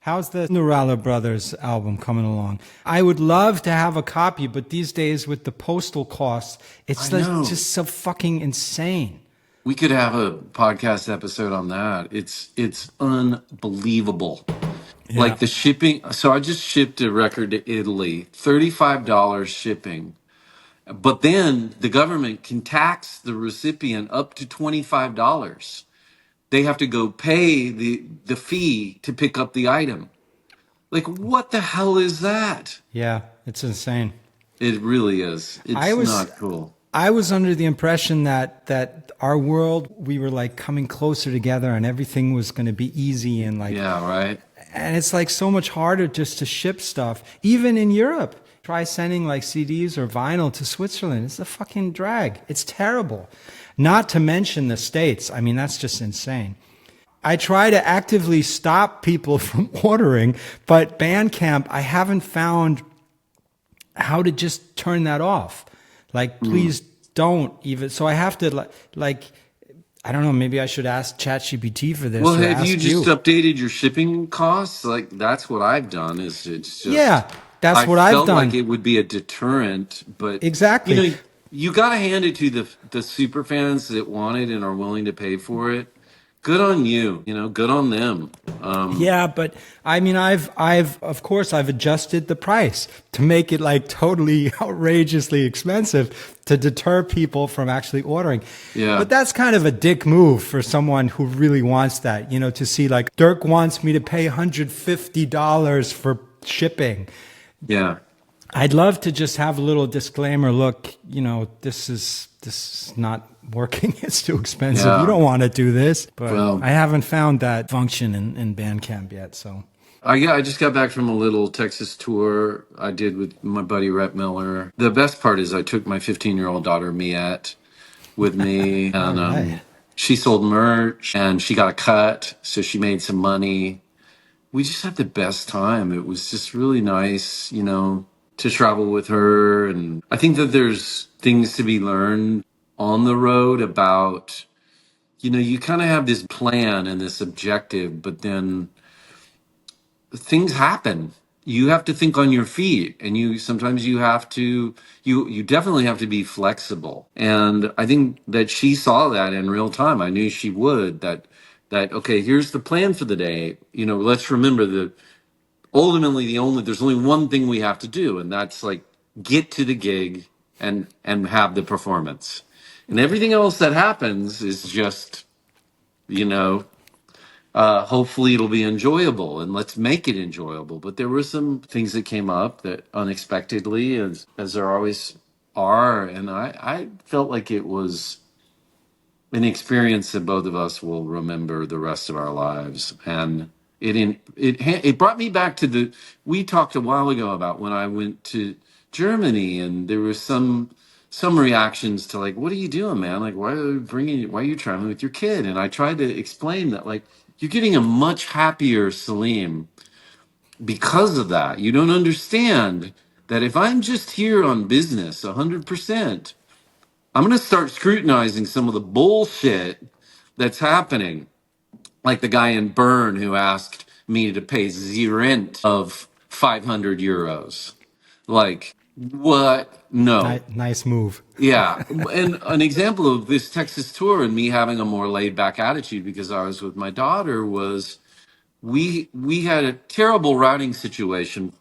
How's the Nourallah Brothers album coming along? I would love to have a copy, but these days with the postal costs, it's I like know. just so fucking insane. We could have a podcast episode on that. It's unbelievable. Yeah. Like the shipping. So I just shipped a record to Italy, $35 shipping. But then the government can tax the recipient up to $25. They have to go pay the fee to pick up the item. Like what the hell is that? Yeah, it's insane. It really is. I It's was not cool. I was under the impression that our world, we were like coming closer together and everything was going to be easy and like, Yeah, right. and it's like so much harder just to ship stuff, even in Europe. Try sending like CDs or vinyl to Switzerland. It's a fucking drag. It's terrible. Not to mention the States. I mean, that's just insane. I try to actively stop people from ordering, but Bandcamp, I haven't found how to just turn that off. Like, please don't even. So I have to like, I don't know, maybe I should ask ChatGPT for this Well, or have you ask just you. updated your shipping costs? Like that's what I've done. Is it's just Yeah, that's I what I've felt like done. it would be a deterrent, but you Exactly. know, you got to hand it to the super fans that want it and are willing to pay for it. Good on you. You know, good on them. Yeah, but I mean, of course, I've adjusted the price to make it like totally outrageously expensive to deter people from actually ordering. Yeah, But that's kind of a dick move for someone who really wants that, you know, to see like Dirk wants me to pay $150 for shipping. yeah. I'd love to just have a little disclaimer. Look, you know, this is not working. It's too expensive. You Yeah. don't want to do this. But Well, I haven't found that function in Bandcamp yet. So I just got back from a little Texas tour I did with my buddy Rhett Miller. The best part is I took my 15-year-old daughter Miette with me, all and right. she sold merch and she got a cut, so she made some money. We just had the best time. It was just really nice, you know, to travel with her. And I think that there's things to be learned on the road about, you know, you kind of have this plan and this objective, but then things happen. You have to think on your feet, and you sometimes you have to you definitely have to be flexible. And I think that she saw that in real time. I knew she would. That okay, here's the plan for the day. You know, let's remember that ultimately there's only one thing we have to do, and that's like get to the gig and have the performance. And everything else that happens is just, you know, hopefully it'll be enjoyable, and let's make it enjoyable. But there were some things that came up that unexpectedly, as there always are, and I felt like it was an experience that both of us will remember the rest of our lives. And it brought me back to the we talked a while ago about when I went to Germany, and there was some reactions to like, what are you doing, man? Like, why are you traveling with your kid? And I tried to explain that like you're getting a much happier Salim because of that. You don't understand that if I'm just here on business 100%, I'm going to start scrutinizing some of the bullshit that's happening. Like the guy in Bern who asked me to pay the rent of 500 euros. Like, what? No. Nice move. Yeah. And an example of this Texas tour and me having a more laid back attitude because I was with my daughter was we had a terrible routing situation.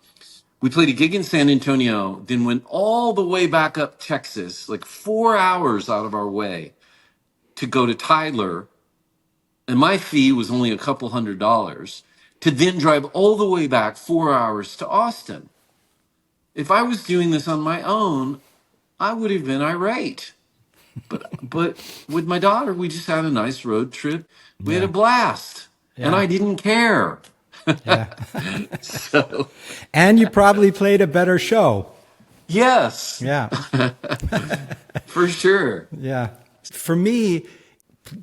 We played a gig in San Antonio, then went all the way back up Texas, like 4 hours out of our way to go to Tyler. And my fee was only a couple $100 to then drive all the way back 4 hours to Austin. If I was doing this on my own, I would have been irate. But with my daughter, we just had a nice road trip. We had a Yeah. blast, and Yeah. I didn't care. Yeah. So, And you probably played a better show. yes, Yeah. for sure. Yeah. For me,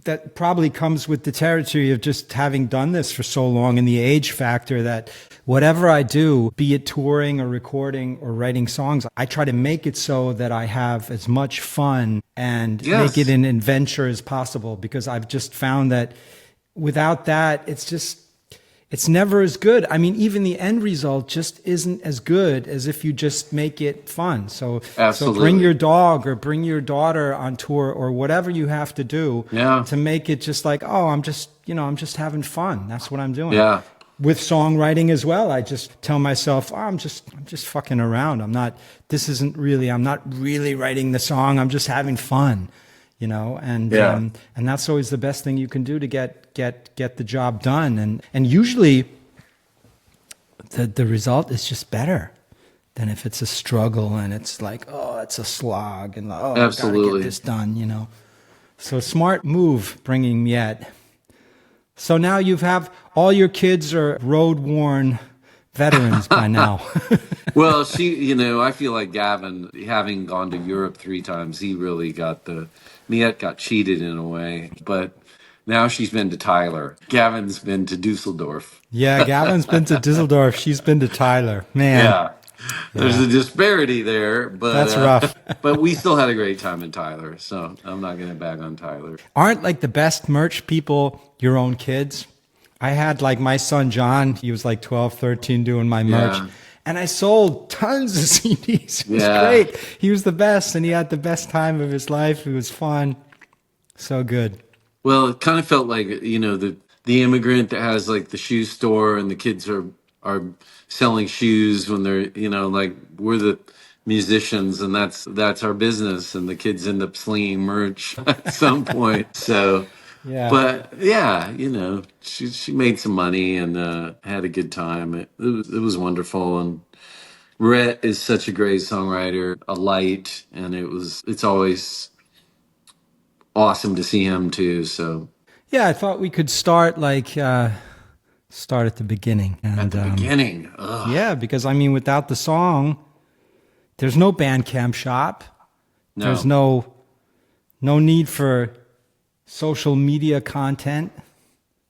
that probably comes with the territory of just having done this for so long and the age factor that whatever I do, be it touring or recording or writing songs, I try to make it so that I have as much fun and make it Yes. an adventure as possible because I've just found that without that, it's never as good. I mean, even the end result just isn't as good as if you just make it fun. So bring Absolutely. your dog or bring your daughter on tour or whatever you have to do Yeah. to make it just like, oh, I'm just having fun. That's what I'm doing. Yeah. With songwriting as well, I just tell myself, oh, I'm just fucking around. I'm not really writing the song. I'm just having fun, Yeah. and that's always the best thing you can do to get the job done. And usually the result is just better than if it's a struggle and it's like, oh, it's a slog and oh, I gotta get Absolutely. this done. So smart move bringing Miet. So now you have all your kids are road worn veterans by now. Well, I feel like Gavin, having gone to Europe 3 times, he really Miette got cheated in a way. But now she's been to Tyler. Gavin's been to Dusseldorf. Yeah, Gavin's been to Düsseldorf. She's been to Tyler. Man, Yeah. There's yeah, a disparity there, that's rough. but we still had a great time in Tyler. So I'm not going to bag on Tyler. Aren't like the best merch people your own kids? I had like my son John, he was like 12, 13 doing my merch. Yeah. And I sold tons of CDs. It was Yeah. great. He was the best and he had the best time of his life. It was fun. So good. Well, it kind of felt like the immigrant that has like the shoe store and the kids are selling shoes when they're like we're the musicians and that's our business and the kids end up slinging merch at some point. So, Yeah. but yeah, she made some money and had a good time. It was wonderful and Rhett is such a great songwriter, a light, and it's always awesome to see him too. So. Yeah, I thought we could start at the beginning. At And the beginning. Ugh. yeah, because I mean, without the song, there's no Bandcamp shop. There's No. no need for social media content.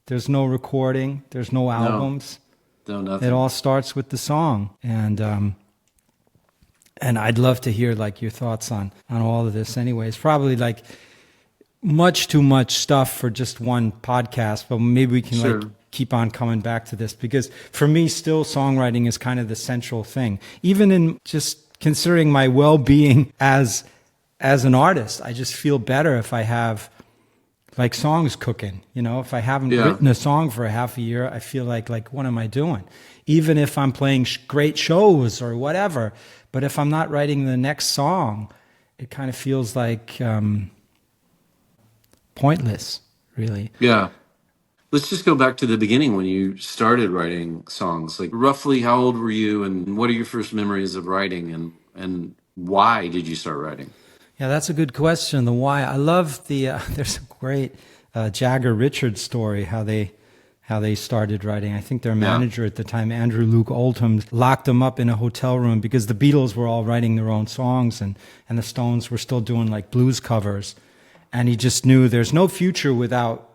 There's no recording. There's no No. albums. No, It nothing. all starts with the song. And I'd love to hear like your thoughts on all of this. Anyways, probably like much too much stuff for just one podcast, but maybe we can Sure. like keep on coming back to this because for me, still songwriting is kind of the central thing. Even in just considering my well-being as an artist, I just feel better if I have like songs cooking. If I haven't Yeah. written a song for a half a year, I feel like what am I doing? Even if I'm playing great shows or whatever, but if I'm not writing the next song, it kind of feels like pointless, really. Yeah. Let's just go back to the beginning when you started writing songs. Like roughly how old were you and what are your first memories of writing and why did you start writing? Yeah, that's a good question. The why. I love the. There's a great Jagger Richards story how they started writing. I think their Yeah. manager at the time, Andrew Luke Oldham, locked them up in a hotel room because the Beatles were all writing their own songs and the Stones were still doing like blues covers, and he just knew there's no future without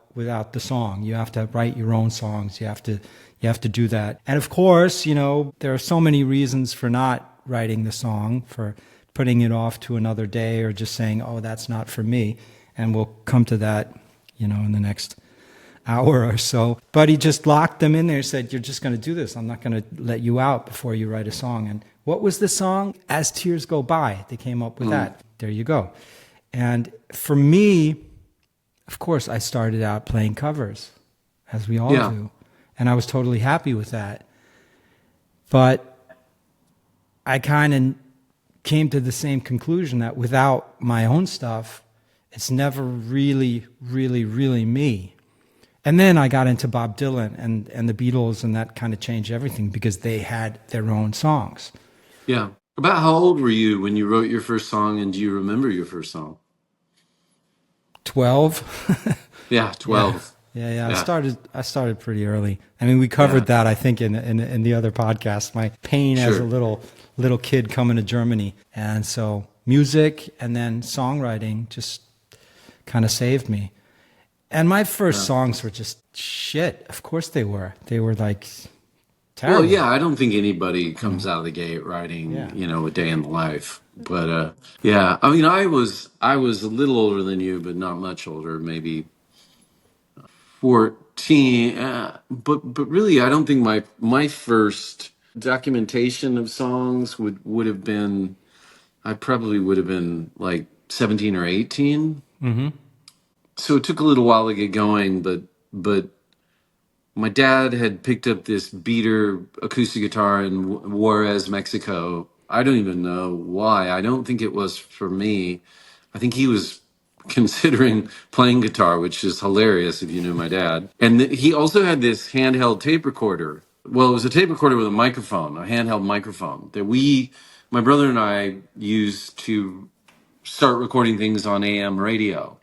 the song. You have to write your own songs. You have to do that. And of course, there are so many reasons for not writing the song, for putting it off to another day or just saying, oh, that's not for me. And we'll come to that, in the next hour or so. But he just locked them in there and said, you're just going to do this. I'm not going to let you out before you write a song. And what was the song? As Tears Go By. They came up with that. There you go. And for me, of course, I started out playing covers, as we all Yeah. do. And I was totally happy with that. But I kind of came to the same conclusion that without my own stuff, it's never really, really, really me. And then I got into Bob Dylan and the Beatles, and that kind of changed everything because they had their own songs. Yeah. About how old were you when you wrote your first song and do you remember your first song? 12. Yeah, Yeah. 12. Yeah. Yeah. I started pretty early. I mean, we Yeah. covered that, I think, in the other podcast, my pain as a Sure. little kid coming to Germany. And so music and then songwriting just kind of saved me. And my first Yeah. songs were just shit. Of course they were. They were like Well, terrible. yeah, I don't think anybody comes out of the gate writing, Yeah. a day in the life. But yeah, I mean, I was a little older than you, but not much older, maybe 14. But really, I don't think my first documentation of songs would have been. I probably would have been like 17 or 18. Mm-hmm. So it took a little while to get going, but my dad had picked up this beater acoustic guitar in Juarez, Mexico. I don't even know why. I don't think it was for me. I think he was considering playing guitar, which is hilarious if you knew my dad. And he also had this handheld tape recorder. Well, it was a tape recorder with a microphone, a handheld microphone that my brother and I used to start recording things on AM radio.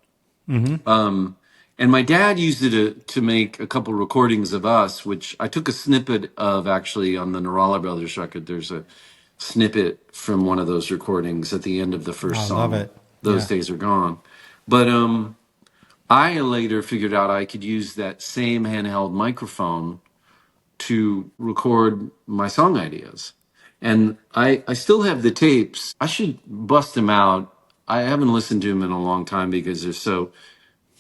Mm-hmm. And my dad used it to make a couple recordings of us, which I took a snippet of actually on the Nourallah Brothers record. There's a snippet from one of those recordings at the end of the I first love song. it. Those Yeah. days are gone. But I later figured out I could use that same handheld microphone to record my song ideas. And I still have the tapes. I should bust them out. I haven't listened to them in a long time because they're so.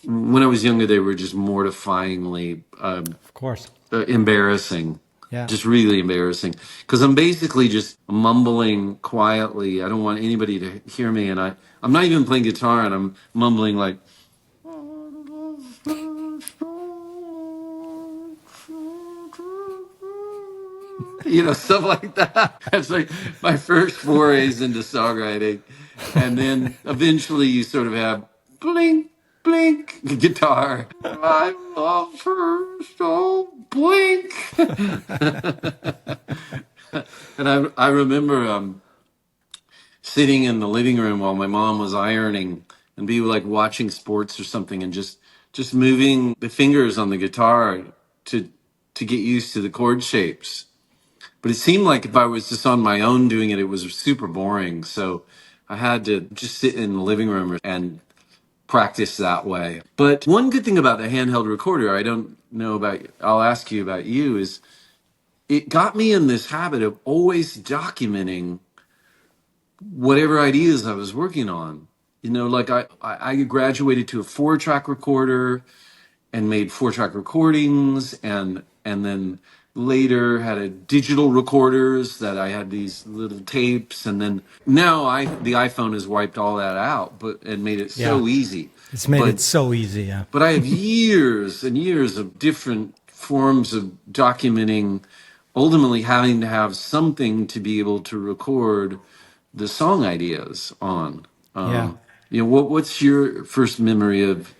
When I was younger, they were just mortifyingly Of course. embarrassing, Yeah. just really embarrassing. Because I'm basically just mumbling quietly. I don't want anybody to hear me, and I'm not even playing guitar, and I'm mumbling like. Stuff like that. That's like my first forays into songwriting. And then eventually you sort of have blink, blink guitar. I love her so blink. And I remember sitting in the living room while my mom was ironing and be like watching sports or something and just moving the fingers on the guitar to get used to the chord shapes. But it seemed like if I was just on my own doing it, it was super boring. So I had to just sit in the living room and practice that way. But one good thing about the handheld recorder, I don't know about, I'll ask you about you, is it got me in this habit of always documenting whatever ideas I was working on. Like I graduated to a 4-track recorder and made 4-track recordings and then later had a digital recorders that I had these little tapes, and then now the iPhone has wiped all that out and made it Yeah. so easy. It's made But it so easy. Yeah. but I have years and years of different forms of documenting, ultimately having to have something to be able to record the song ideas on. Yeah. What's your first memory of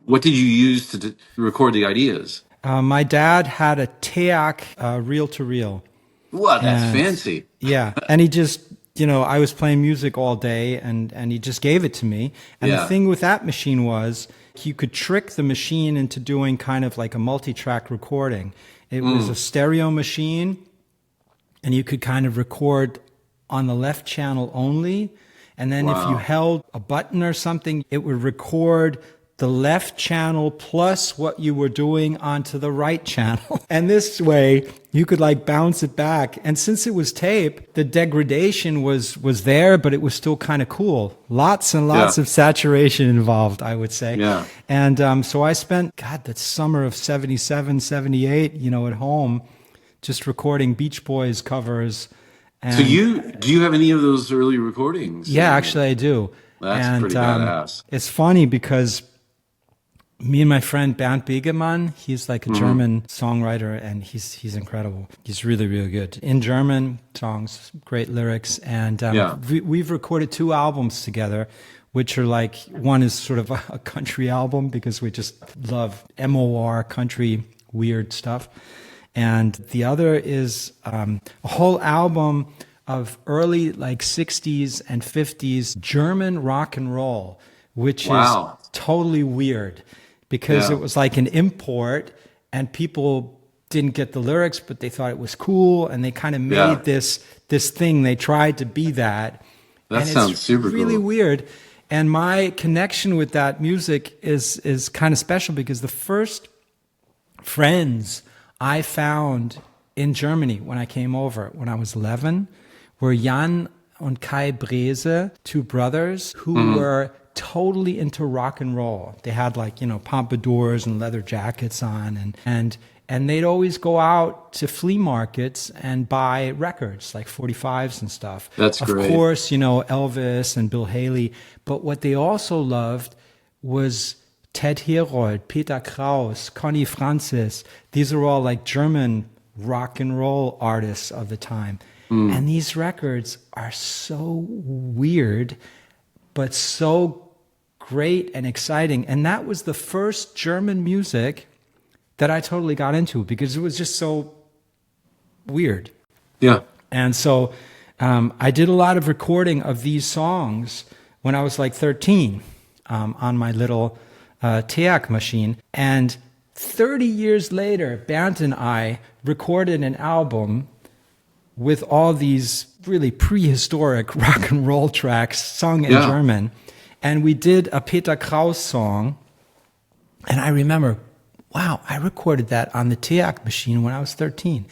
what did you use to record the ideas? My dad had a TEAC reel to reel. Wow, that's And fancy. yeah, and he just, I was playing music all day and he just gave it to me. And the Yeah. thing with that machine was you could trick the machine into doing kind of like a multi-track recording. It was a stereo machine and you could kind of record on the left channel only. And then if you Wow. held a button or something, it would record the left channel plus what you were doing onto the right channel. And this way you could like bounce it back. And since it was tape, the degradation was there, but it was still kind of cool. Lots and lots Yeah. of saturation involved, I would say. Yeah. And so I spent, that summer of 77, 78, at home, just recording Beach Boys covers. And So do you have any of those early recordings? yeah, actually I do. That's And pretty badass. it's funny because me and my friend Bernd Begemann, he's like a German songwriter and he's incredible. He's really, really good. In German songs, great lyrics. And Yeah. we've recorded 2 albums together, which are like, one is sort of a country album because we just love MOR country weird stuff. And the other is a whole album of early like 60s and 50s German rock and roll, which Wow. is totally weird because Yeah. it was like an import and people didn't get the lyrics, but they thought it was cool. And they kind of made Yeah. this thing. They tried to be that. That And sounds it's super really cool. weird. And my connection with that music is kind of special because the first friends I found in Germany when I came over, when I was 11, were Jan and Kai Brese, 2 brothers who were totally into rock and roll. They had like, pompadours and leather jackets on, and they'd always go out to flea markets and buy records like 45s and stuff. That's of great. course, Elvis and Bill Haley. But what they also loved was Ted Herold, Peter Kraus, Connie Francis. These are all like German rock and roll artists of the time. And these records are so weird, but so great and exciting. And that was the first German music that I totally got into because it was just so weird. Yeah. And so I did a lot of recording of these songs when I was like 13 on my little TEAC machine. And 30 years later, Bernd and I recorded an album with all these really prehistoric rock and roll tracks sung in German. And we did a Peter Kraus song. And I remember, wow, I recorded that on the TEAC machine when I was 13.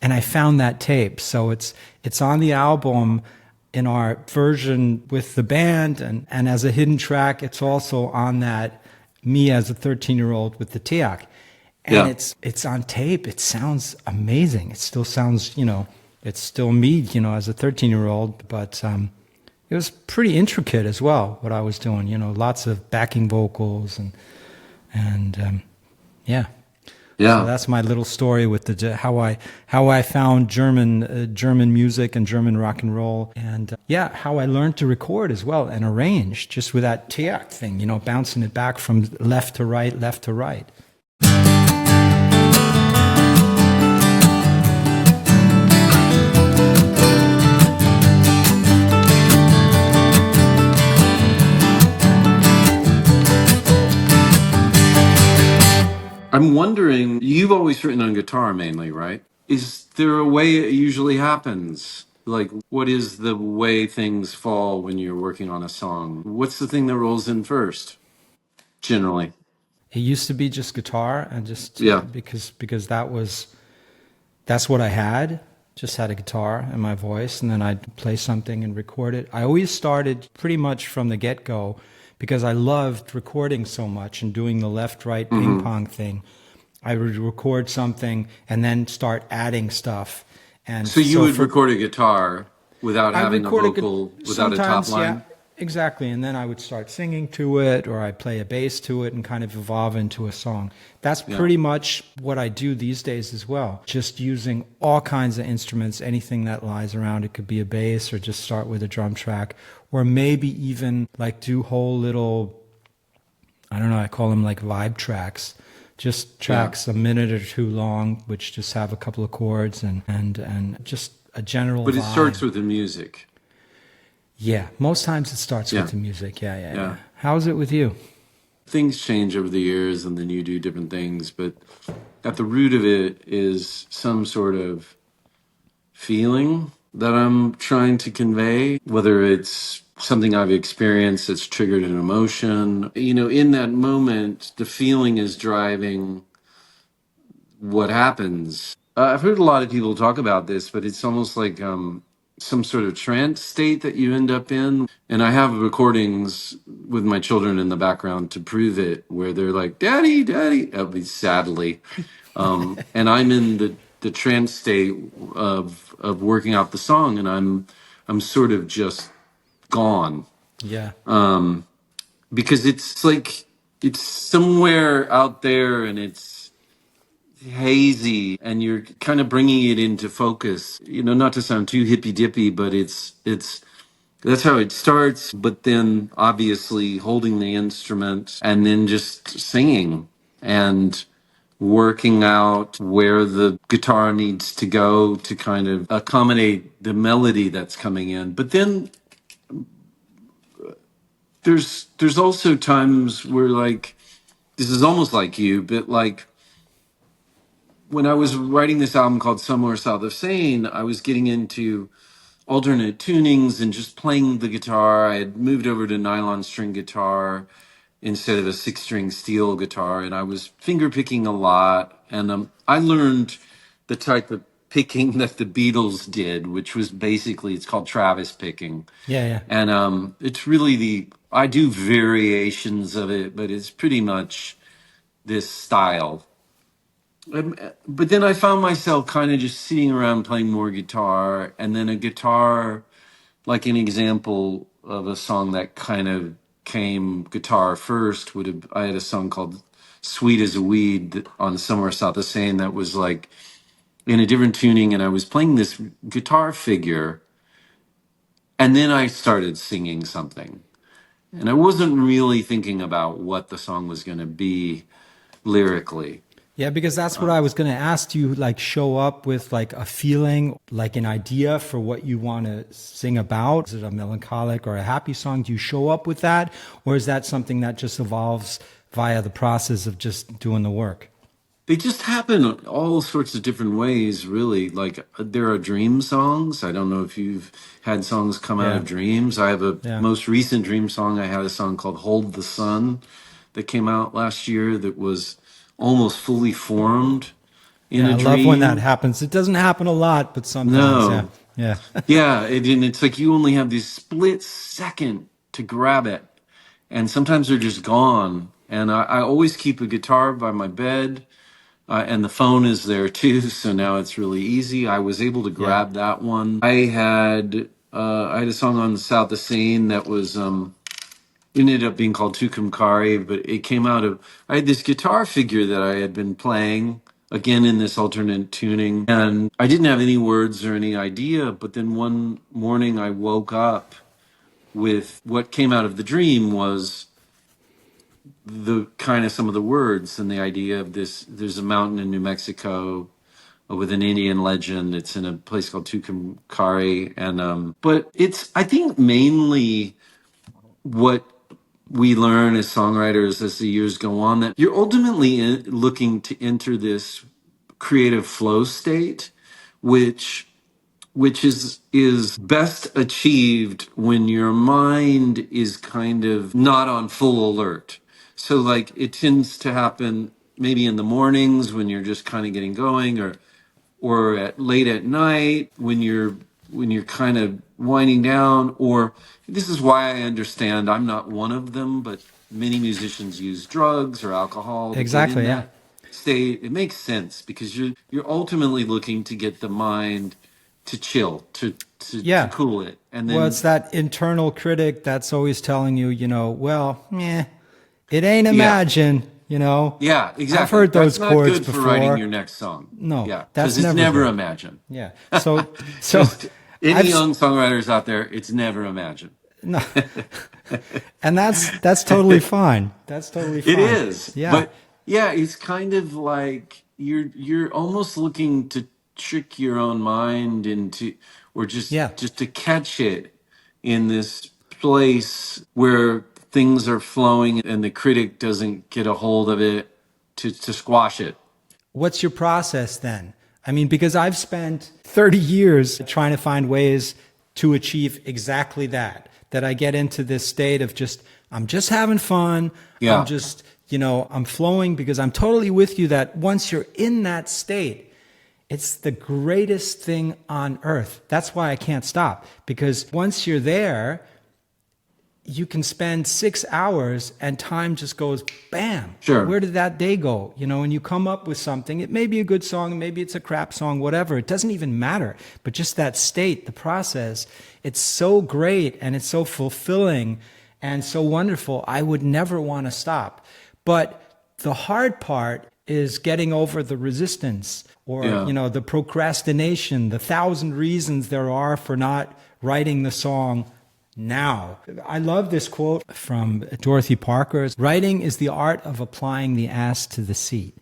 And I found that tape. So it's on the album in our version with the band. And as a hidden track, it's also on that me as a 13-year-old with the TEAC. And it's on tape. It sounds amazing. It still sounds, it's still me, as a 13-year-old, but it was pretty intricate as well, what I was doing, lots of backing vocals and yeah. So that's my little story with the how I found German music and German rock and roll, and how I learned to record as well and arrange just with that TEAC thing, bouncing it back from left to right, left to right. I'm wondering, you've always written on guitar mainly, right? Is there a way it usually happens? Like, what is the way things fall when you're working on a song? What's the thing that rolls in first, generally? It used to be just guitar, and just Yeah. because that's what I had. Just had a guitar and my voice, and then I'd play something and record it. I always started pretty much from the get-go because I loved recording so much and doing the left-right ping-pong thing. I would record something and then start adding stuff. And so you would record a guitar without having a vocal, without a top line? Yeah, exactly. And then I would start singing to it, or I'd play a bass to it and kind of evolve into a song. That's pretty much what I do these days as well. Just using all kinds of instruments, anything that lies around. It could be a bass, or just start with a drum track, or maybe even like do whole little, I don't know, I call them like vibe tracks. Just tracks a minute or two long, which just have a couple of chords and just a general But it vibe. starts with the music. Yeah, most times it starts with the music. Yeah. How's it with you? Things change over the years, and then you do different things, but at the root of it is some sort of feeling that I'm trying to convey, whether it's something I've experienced that's triggered an emotion. In that moment, the feeling is driving what happens. I've heard a lot of people talk about this, but it's almost like some sort of trance state that you end up in. And I have recordings with my children in the background to prove it, where they're like, "Daddy, Daddy," sadly. And I'm in the trance state of working out the song, and I'm sort of just gone. Yeah. Because it's like it's somewhere out there, and it's hazy, and you're kind of bringing it into focus. Not to sound too hippy dippy, but it's that's how it starts. But then obviously holding the instrument, and then just singing and working out where the guitar needs to go to kind of accommodate the melody that's coming in. But then there's also times where, like, this is almost like you, but like when I was writing this album called Somewhere South of Sane, I was getting into alternate tunings and just playing the guitar. I had moved over to nylon string guitar instead of a 6-string steel guitar, and I was finger picking a lot. And I learned the type of picking that the Beatles did, which was basically, it's called Travis picking. Yeah, yeah. And it's really I do variations of it, but it's pretty much this style. But then I found myself kind of just sitting around playing more guitar, and then a guitar, like an example of a song that kind of came guitar first would have, I had a song called Sweet as a Weed on Somewhere South of Sane that was like in a different tuning, and I was playing this guitar figure, and then I started singing something. And I wasn't really thinking about what the song was going to be lyrically. Yeah, because that's what I was going to ask. Do you like show up with like a feeling, like an idea for what you want to sing about? Is it a melancholic or a happy song? Do you show up with that? Or is that something that just evolves via the process of just doing the work? They just happen all sorts of different ways, really. Like there are dream songs. I don't know if you've had songs come out Yeah. of dreams. I have a Yeah. most recent dream song. I had a song called Hold the Sun that came out last year that was almost fully formed in Yeah, a I love when that dream. happens. It doesn't happen a lot, but sometimes, yeah. No. Yeah. Yeah, and it's like you only have this split second to grab it. And sometimes they're just gone. And I always keep a guitar by my bed. And the phone is there too, so now it's really easy. I was able to Yeah. grab that one. I had a song on the South of Sane that was it ended up being called Tucumcari, but it came out of, I had this guitar figure that I had been playing again in this alternate tuning, and I didn't have any words or any idea. But then one morning I woke up with what came out of the dream was the kind of some of the words and the idea of this. There's a mountain in New Mexico with an Indian legend. It's in a place called Tucumcari, and but it's, I think, mainly what we learn as songwriters as the years go on, that you're ultimately looking to enter this creative flow state, which is best achieved when your mind is kind of not on full alert. So like it tends to happen maybe in the mornings when you're just kind of getting going, or at late at night when you're kind of winding down. Or this is why I understand, I'm not one of them, but many musicians use drugs or alcohol to get in Exactly, yeah. that state. It makes sense because you're ultimately looking to get the mind to chill, to Yeah. cool it. And Well, then it's that internal critic that's always telling you, well, it ain't yeah. imagine. Yeah, I've exactly. heard those That's not chords good for writing before. your next song. No, Yeah, that's because it's never never good. imagine. Yeah. So Just any I've young songwriters out there, it's never imagine. no, and that's totally fine. That's totally It fine. is, Yeah. but yeah, it's kind of like you're almost looking to trick your own mind into, or Yeah. just to catch it in this place where things are flowing and the critic doesn't get a hold of it to squash it. What's your process then? I mean, because I've spent 30 years trying to find ways to achieve exactly that I get into this state of I'm just having fun. I'm Yeah, just, I'm flowing, because I'm totally with you that once you're in that state, it's the greatest thing on earth. That's why I can't stop, because once you're there, you can spend 6 hours and time just goes bam. sure. Where did that day go? And you come up with something. It may be a good song, maybe it's a crap song, whatever. It doesn't even matter. But just that state, the process, it's so great and it's so fulfilling and so wonderful. I would never want to stop. But the hard part is getting over the resistance, or, Yeah. the procrastination, the 1,000 reasons there are for not writing the song now. I love this quote from Dorothy Parker. Writing is the art of applying the ass to the seat.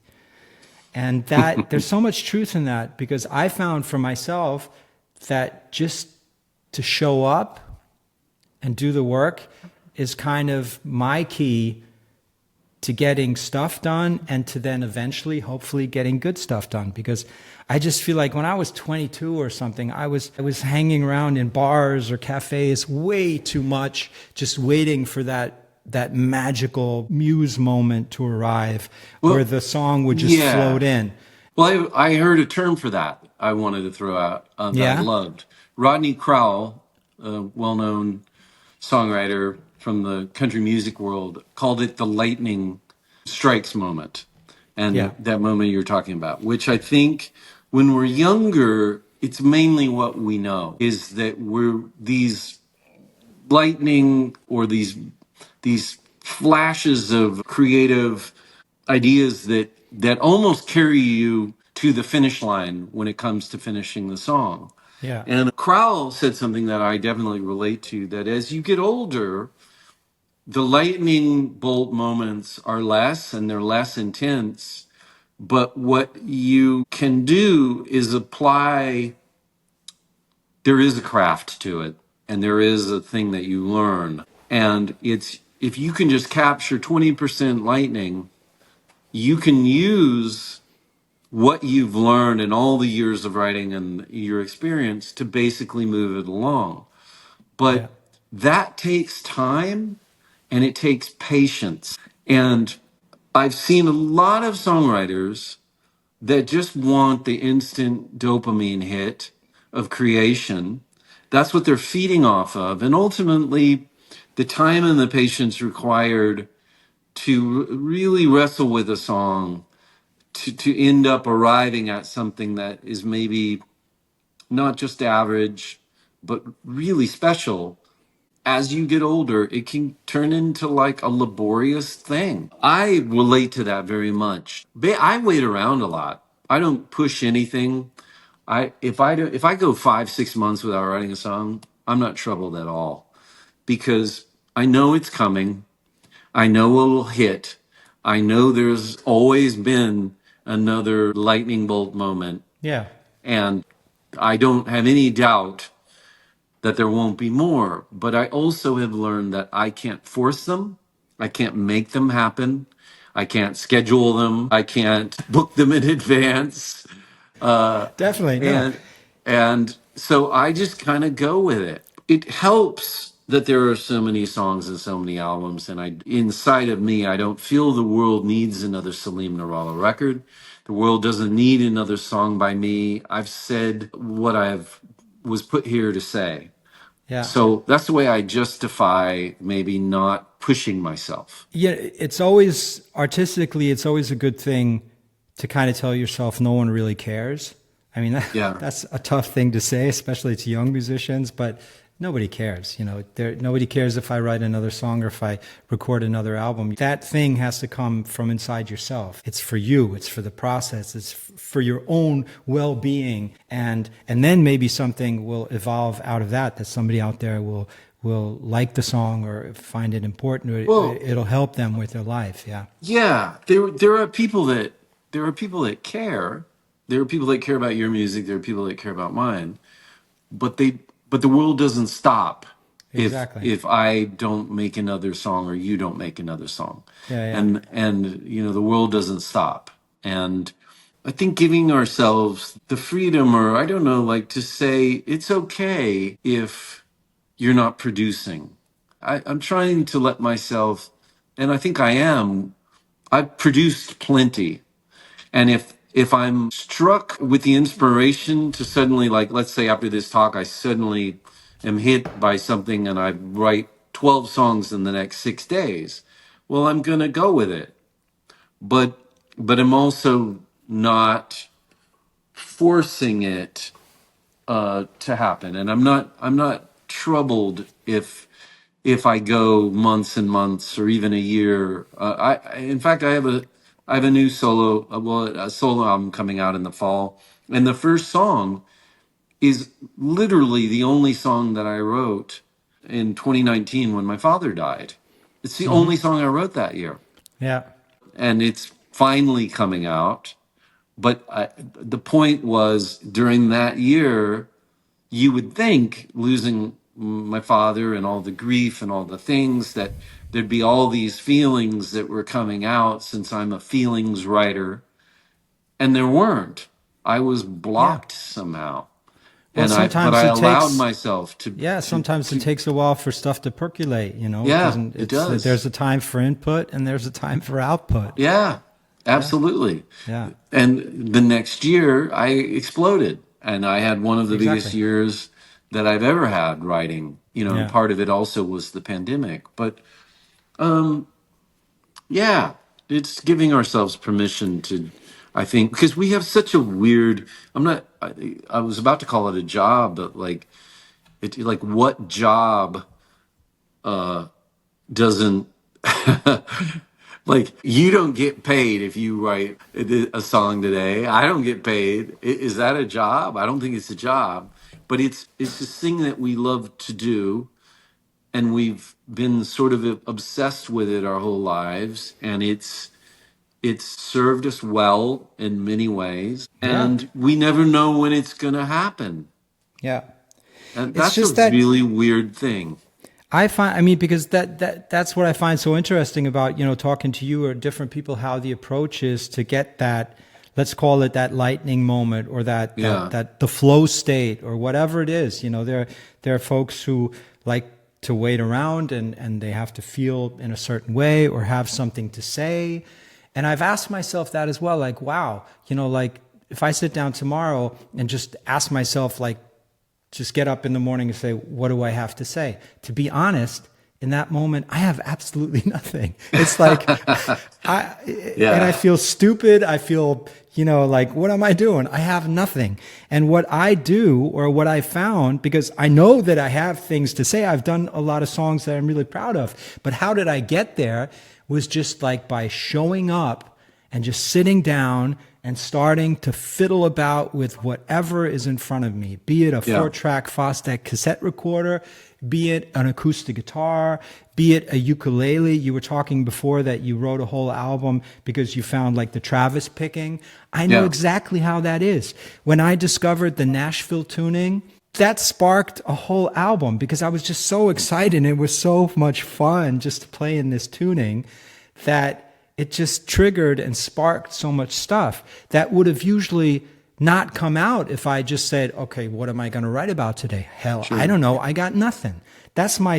And that there's so much truth in that, because I found for myself that just to show up and do the work is kind of my key to getting stuff done, and to then eventually, hopefully, getting good stuff done. Because I just feel like when I was 22 or something, I was hanging around in bars or cafes way too much, just waiting for that magical muse moment to arrive, Well, where the song would just yeah. float in. Well, I heard a term for that I wanted to throw out that I Yeah. loved. Rodney Crowell, a well-known songwriter from the country music world, called it the lightning strikes moment. Yeah. And that moment you're talking about, which I think when we're younger, it's mainly what we know is that we're these lightning or these flashes of creative ideas that almost carry you to the finish line when it comes to finishing the song. Yeah. And Crowell said something that I definitely relate to, that as you get older, the lightning bolt moments are less and they're less intense. But what you can do is apply, there is a craft to it, and there is a thing that you learn. And it's, if you can just capture 20% lightning, you can use what you've learned in all the years of writing and your experience to basically move it along. Yeah. But that takes time and it takes patience. And I've seen a lot of songwriters that just want the instant dopamine hit of creation. That's what they're feeding off of. And ultimately, the time and the patience required to really wrestle with a song, to end up arriving at something that is maybe not just average, but really special. As you get older, it can turn into like a laborious thing. I relate to that very much. I wait around a lot. I don't push anything. If I go 5 6 months without writing a song, I'm not troubled at all because I know it's coming. I know it'll hit. I know there's always been another lightning bolt moment, Yeah. and I don't have any doubt that there won't be more. But I also have learned that I can't force them. I can't make them happen. I can't schedule them. I can't book them in advance. Definitely. No. And so I just kind of go with it. It helps that there are so many songs and so many albums, and I inside of me, I don't feel the world needs another Salim Nourallah record. The world doesn't need another song by me. I've said what I've was put here to say. Yeah. So that's the way I justify maybe not pushing myself. Yeah. It's always artistically, it's always a good thing to kind of tell yourself no one really cares. I mean, Yeah. that's a tough thing to say, especially to young musicians, but nobody cares. Nobody cares if I write another song or if I record another album. That thing has to come from inside yourself. It's for you. It's for the process. It's for your own well-being. And then maybe something will evolve out of that somebody out there will like the song or find it important, or Well, it'll help them with their life. Yeah. yeah, there are people that care. There are people that care about your music. There are people that care about mine. But the world doesn't stop Exactly. if I don't make another song or you don't make another song, Yeah. Yeah. and the world doesn't stop. And I think giving ourselves the freedom, or I don't know, like to say it's okay if you're not producing. I'm trying to let myself, and I think I am. I've produced plenty. And if I'm struck with the inspiration to suddenly, like, let's say after this talk, I suddenly am hit by something and I write 12 songs in the next 6 days, well, I'm gonna go with it. But I'm also not forcing it to happen, and I'm not troubled if I go months and months or even a year. In fact, I have a new solo, a solo album coming out in the fall, and the first song is literally the only song that I wrote in 2019 when my father died. It's the only song I wrote that year, Yeah. and it's finally coming out. But the point was during that year, you would think losing my father and all the grief and all the things that there'd be all these feelings that were coming out since I'm a feelings writer, and there weren't. I was Yeah. blocked somehow. Well, But sometimes I it allowed takes, myself yeah, sometimes it to takes a while for stuff to percolate, It yeah, doesn't, it there's does. a time for input and there's a time for output. Yeah. Yeah. Absolutely. Yeah. And the next year I exploded, and I had one of the biggest Exactly. years that I've ever had writing. And Yeah. part of it also was the pandemic. But yeah, it's giving ourselves permission to, I think, because we have such a weird, I was about to call it a job, but like what job doesn't, like, you don't get paid if you write a song today. I don't get paid. Is that a job? I don't think it's a job, but it's this thing that we love to do, and we've been sort of obsessed with it our whole lives, and it's served us well in many ways, Yeah. and we never know when it's going to happen, Yeah. and It's that's a just that really weird thing. I mean, because that's what I find so interesting about, talking to you or different people, how the approach is to get that, let's call it that lightning moment, or Yeah, that the flow state, or whatever it is. There are folks who like to wait around, and they have to feel in a certain way or have something to say. And I've asked myself that as well, like, wow, like if I sit down tomorrow and just ask myself, like, just get up in the morning and say, what do I have to say? To be honest, in that moment, I have absolutely nothing. It's like, and I yeah, feel stupid. I feel, like, what am I doing? I have nothing. And what I do, or what I found, because I know that I have things to say, I've done a lot of songs that I'm really proud of, but how did I get there was just like by showing up and just sitting down and starting to fiddle about with whatever is in front of me, be it a yeah, 4-track Fostech cassette recorder, be it an acoustic guitar, be it a ukulele. You were talking before that you wrote a whole album because you found like the Travis picking. I know yeah, exactly how that is. When I discovered the Nashville tuning, that sparked a whole album because I was just so excited, and it was so much fun just to play in this tuning that it just triggered and sparked so much stuff that would have usually not come out if I just said, okay, what am I going to write about today? Hell, I sure. don't know. I got nothing. That's my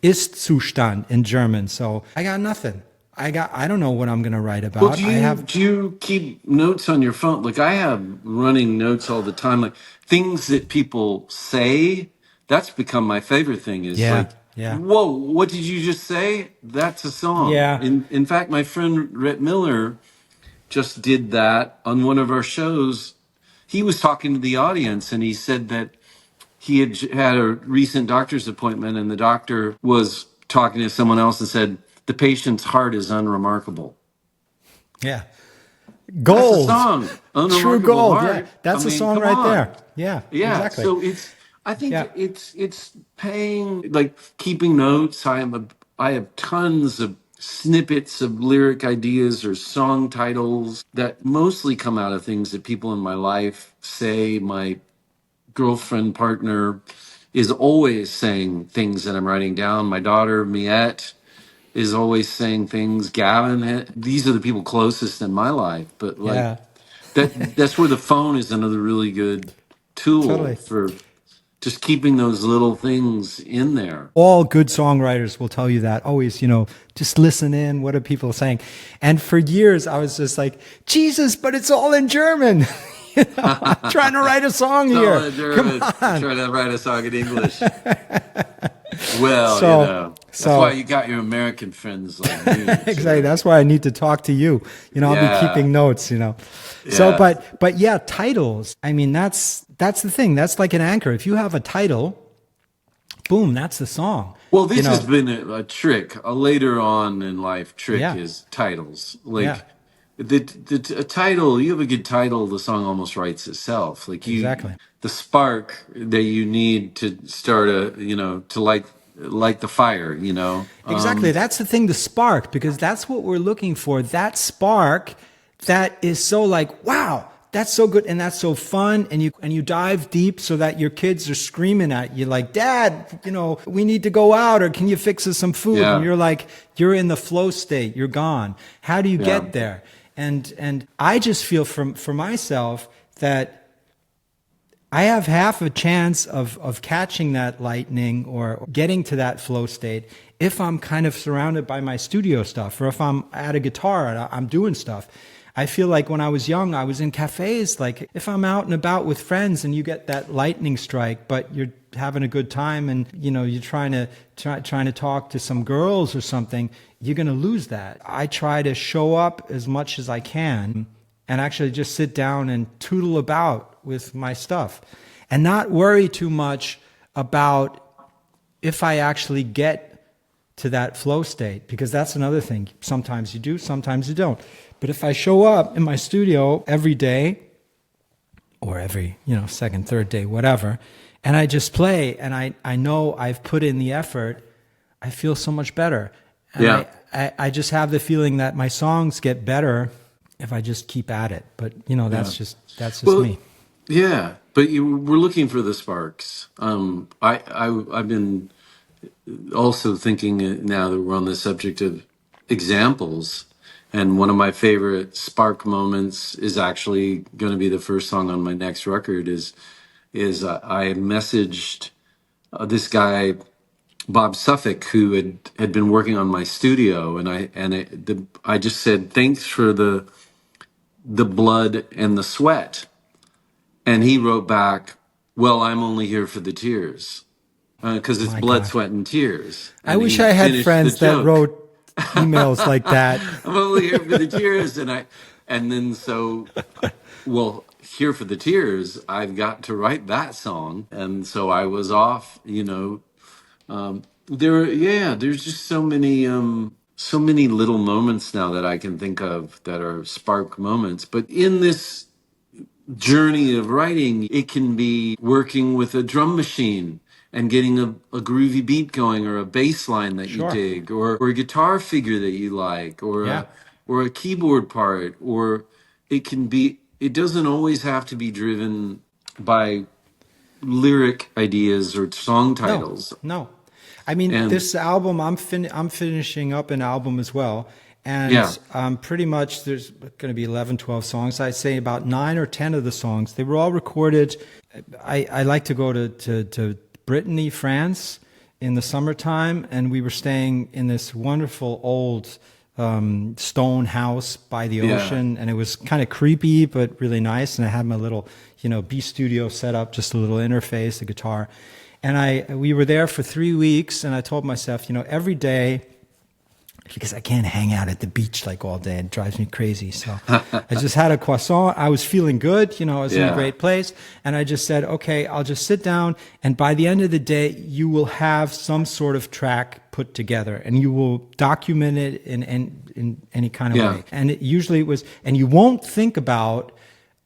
Ist-Zustand in German. So I got nothing. I don't know what I'm going to write Well, about. do I you have, do you keep notes on your phone? Like, I have running notes all the time, like things that people say. That's become my favorite thing, is yeah, like, yeah, whoa, what did you just say? That's a song. yeah, In fact, my friend Rhett Miller just did that on one of our shows. He was talking to the audience, and he said that he had a recent doctor's appointment, and the doctor was talking to someone else and said, the patient's heart is unremarkable. yeah. That's a Gold. song, True unremarkable gold. Yeah. heart. I That's a mean, song come right on. there. Yeah, Yeah, exactly. so I think Yeah. it's paying, like, keeping notes. I have tons of snippets of lyric ideas or song titles that mostly come out of things that people in my life say. My girlfriend, partner is always saying things that I'm writing down. My daughter Miette is always saying things. Gavin, these are the people closest in my life, but like, Yeah. that's where the phone is another really good tool Totally. for just keeping those little things in there. All good songwriters will tell you that. Always, just listen in. What are people saying? And for years, I was just like, Jesus, but it's all in German. I'm trying to write a song So here. in Come German, on. try to write a song in English. Well, So, that's why so you got your American friends like me exactly. too. That's why I need to talk to you. I'll be Yeah, keeping notes. So, yeah. but yeah, titles. I mean, that's the thing. That's like an anchor. If you have a title, boom, that's the song. Well, You this has know, been a trick, a later on in life trick, yeah, is titles. yeah, Like, a title, you have a good title, the song almost writes itself. Like, exactly. the spark that you need to start to light the fire. Exactly. That's the thing, the spark, because that's what we're looking for. That spark that is so like, wow, that's so good and that's so fun. And you dive deep so that your kids are screaming at you like, Dad, we need to go out, or can you fix us some food? And Yeah, you're like, you're in the flow state, you're gone. How do you yeah, get there? And I just feel for myself that I have half a chance of catching that lightning or getting to that flow state if I'm kind of surrounded by my studio stuff, or if I'm at a guitar and I'm doing stuff. I feel like when I was young, I was in cafes. Like if I'm out and about with friends and you get that lightning strike, but you're having a good time and you're trying to talk to some girls or something, you're going to lose that. I try to show up as much as I can and actually just sit down and tootle about with my stuff and not worry too much about if I actually get to that flow state, because that's another thing. Sometimes you do, sometimes you don't. But if I show up in my studio every day or every, second, third day, whatever, and I just play and I know I've put in the effort, I feel so much better. And Yeah. I just have the feeling that my songs get better if I just keep at it. But, that's just Well, me. yeah, but we're looking for the sparks. I've been also thinking now that we're on the subject of examples, and one of my favorite spark moments is actually going to be the first song on my next record. Is I messaged this guy Bob Suffolk, who had been working on my studio, and I just said thanks for the blood and the sweat, and he wrote back, "Well, I'm only here for the tears." Because it's My blood, God. sweat, and tears. I And wish he I had finished the friends that joke. wrote emails like that. I'm only here for the tears, and then well, here for the tears. I've got to write that song, and so I was off. There's just so many little moments now that I can think of that are spark moments. But in this journey of writing, it can be working with a drum machine and getting a groovy beat going, or a bass line that you Sure. dig, or a guitar figure that you like, Yeah. or a keyboard part, or it doesn't always have to be driven by lyric ideas or song No, titles. no. I mean, And this album, I'm finishing up an album as well. yeah, And pretty much there's going to be 11, 12 songs. I'd say about 9 or 10 of the songs, they were all recorded. I like to go to Brittany, France in the summertime. And we were staying in this wonderful old stone house by the yeah, ocean. And it was kind of creepy, but really nice. And I had my little, B studio set up, just a little interface, a guitar. And we were there for 3 weeks, and I told myself, every day, because I can't hang out at the beach like all day, it drives me crazy. So I just had a croissant. I was feeling good, I was in a yeah, great place, and I just said, okay, I'll just sit down, and by the end of the day, you will have some sort of track put together, and you will document it in any kind of yeah, way. And usually it was, and you won't think about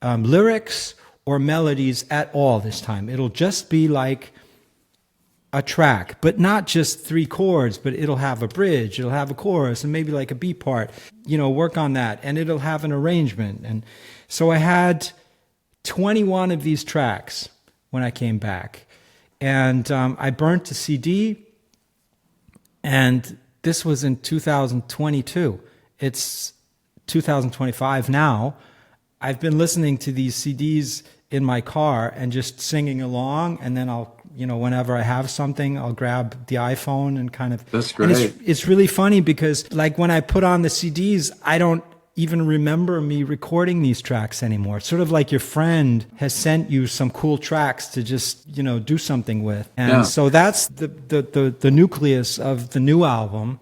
lyrics or melodies at all this time. It'll just be like a track, but not just 3 chords, but it'll have a bridge, it'll have a chorus, and maybe like a B part, work on that, and it'll have an arrangement. And so I had 21 of these tracks when I came back, and I burnt the CD, and this was in 2022. It's 2025 now. I've been listening to these CDs in my car and just singing along, and then I'll, whenever I have something, I'll grab the iPhone and kind of. that's And great. it's really funny because, like, when I put on the CDs, I don't even remember me recording these tracks anymore. It's sort of like your friend has sent you some cool tracks to just, do something with. And Yeah, so that's the nucleus of the new album.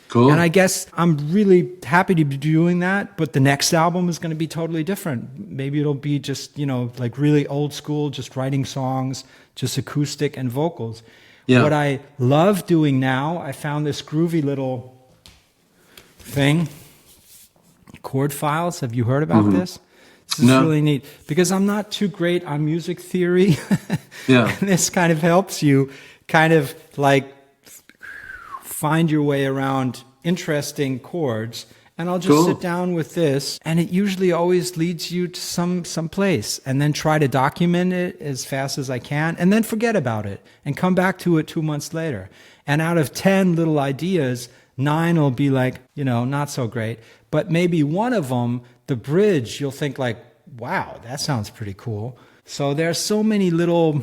cool. And I guess I'm really happy to be doing that, but the next album is going to be totally different. Maybe it'll be just, like really old school, just writing songs, just acoustic and vocals. Yeah, What I love doing now, I found this groovy little thing, chord files. Have you heard about this? This is no, really neat because I'm not too great on music theory. yeah, And this kind of helps you kind of like find your way around interesting chords. And I'll just sit cool. down with this, and it usually always leads you to some place, and then try to document it as fast as I can, and then forget about it and come back to it 2 months later. And out of 10 little ideas, 9 will be like, not so great. But maybe one of them, the bridge, you'll think like, wow, that sounds pretty cool. So there are so many little,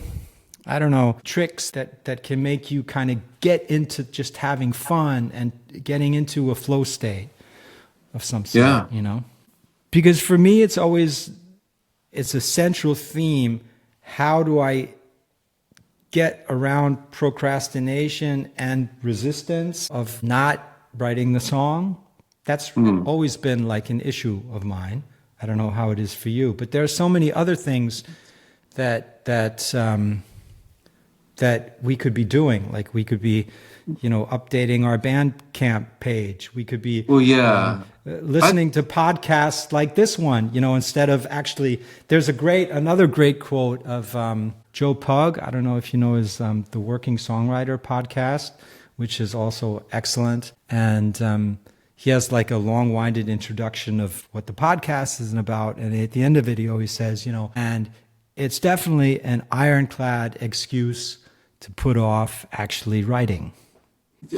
I don't know, tricks that can make you kind of get into just having fun and getting into a flow state of some sort, Yeah. you know? Because for me, it's a central theme. How do I get around procrastination and resistance of not writing the song? That's always been like an issue of mine. I don't know how it is for you, but there are so many other things that we could be doing. Like we could be, updating our Bandcamp page. We could be Well, yeah. listening to podcasts like this one, instead of actually. There's another great quote of Joe Pug. I don't know if you know his the Working Songwriter podcast, which is also excellent. And he has like a long-winded introduction of what the podcast is about. And at the end of it, he always says, and it's definitely an ironclad excuse to put off actually writing.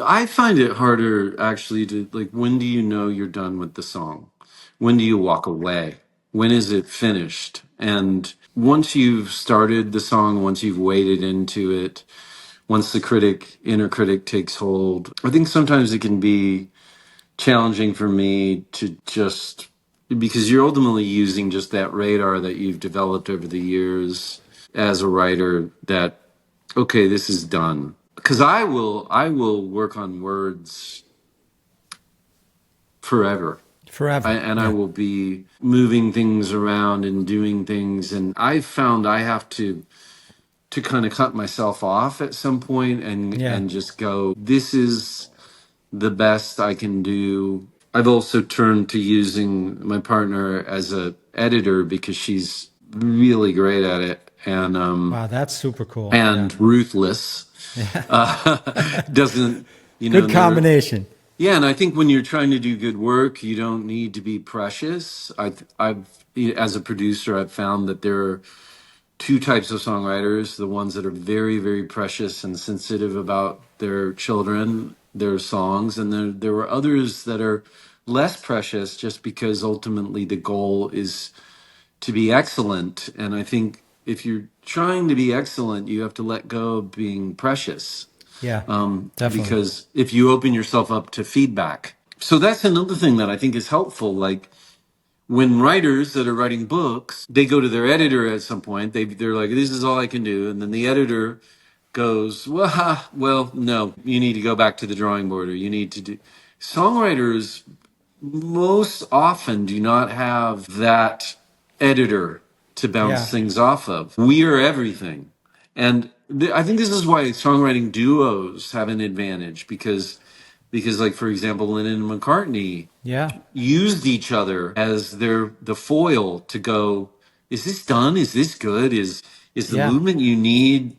I find it harder actually to like, when do you know you're done with the song? When do you walk away? When is it finished? And once you've started the song, once you've waded into it, once the inner critic takes hold, I think sometimes it can be challenging for me to just, because you're ultimately using just that radar that you've developed over the years as a writer, that okay, this is done. Because I will work on words forever. Forever. And I Yeah. will be moving things around and doing things, and I've found I have to kind of cut myself off at some point Yeah. and just go, this is the best I can do. I've also turned to using my partner as a editor because she's really great at it, Wow, that's super cool. Yeah. and ruthless. Yeah. Doesn't, Good there. combination. Yeah, and I think when you're trying to do good work, you don't need to be precious. As a producer, I've found that there are two types of songwriters: the ones that are very, very precious and sensitive about their children, their songs, and there were others that are less precious, just because ultimately the goal is to be excellent. And I think if you're trying to be excellent, you have to let go of being precious, Yeah, definitely. because if you open yourself up to feedback. So that's another thing that I think is helpful. Like when writers that are writing books, they go to their editor at some point, they're like, this is all I can do. And then the editor goes, well, no, you need to go back to the drawing board, or you need to do. Songwriters most often do not have that editor to bounce Yeah. things off of. We are everything. And I think this is why songwriting duos have an advantage, because like, for example, Lennon and McCartney Yeah. used each other as the foil to go, is this done? Is this good? Is the Yeah. movement you need,